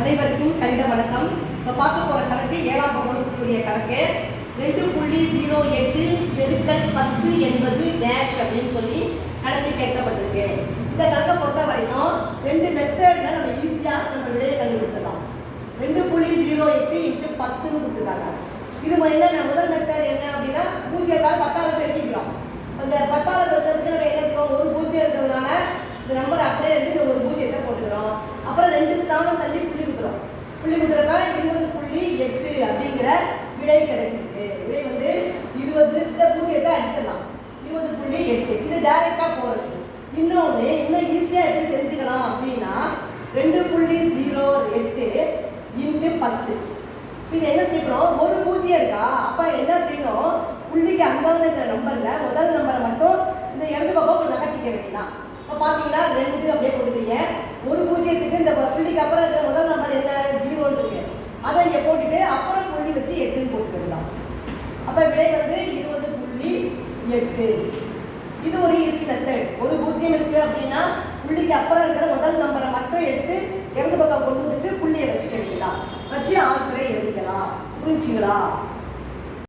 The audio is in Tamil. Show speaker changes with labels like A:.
A: அனைவருக்கும் கணித வணக்கம். இப்போ பார்க்க போகிற கணக்கு 7ஆம் வகுப்புக்குரிய கணக்கு 2.08 பெருக்கல் 10 என்பது டேஷ் அப்படின்னு சொல்லி கணக்கு கேட்கப்பட்டிருக்கு. இந்த கணக்கை பொறுத்த வரைக்கும் 2 மெத்தடில் நம்ம ஈஸியாக நம்ம விடையை கண்டுபிடிச்சிடலாம். 2.08 × 10ன்னு கொடுத்துருக்காங்க. இது என்ன முதல் மெத்தட் என்ன அப்படின்னா 0ஆல் 10ஆல் பெருக்கிக்கிறோம். அந்த 10ஆல் பெருக்கிறதுக்கு நம்ம என்ன செய்வோம், ஒரு 0 இருக்கிறதுனால இந்த நம்பர் அப்படியே எடுத்து ஒரு 0த்தை போட்டுக்கிறோம். அப்புறம் 2 ஸ்தானம் தள்ளி புள்ளி குத்துறோம். புள்ளி குத்துறப்ப 20.8 அப்படிங்கிற விடை கிடைச்சிருக்கு. விடை 20, இந்த 0த்தை அடிச்சிடலாம். 20.8 இது டைரக்டா போறது. இன்னும் ஈஸியா எப்படி தெரிஞ்சுக்கலாம் அப்படின்னா 2.08 × 10. இது என்ன செய்யணும், ஒரு 0 இருக்கா, அப்ப என்ன செய்யணும், புள்ளிக்கு அங்கங்கிற நம்பர்ல முதல் நம்பரை மட்டும் இந்த இடது பக்கம் நகர்த்திக்க வேண்டியதான். இப்போ பார்த்தீங்கன்னா 2 அப்படியே போட்டுக்கிறீங்க. ஒரு 0க்கு இந்த புள்ளிக்கு அப்புறம் இருக்கிற முதல் நம்பர் என்ன 0 இருக்கு, அதை இங்கே போட்டுட்டு அப்புறம் புள்ளி வச்சு 8ன்னு போட்டுக்கலாம். அப்போ விடை 20.8. இது ஒரு ஈஸி மெத்தட். ஒரு 0 இருக்கு அப்படின்னா புள்ளிக்கு அப்புறம் இருக்கிற முதல் நம்பரை மட்டும் எடுத்து இடது பக்கம் கொண்டு வந்துட்டு புள்ளியை வச்சுக்க வேண்டியதான். வச்சு ஆன்சரை எழுதிக்கலாம். புரிஞ்சுங்களா?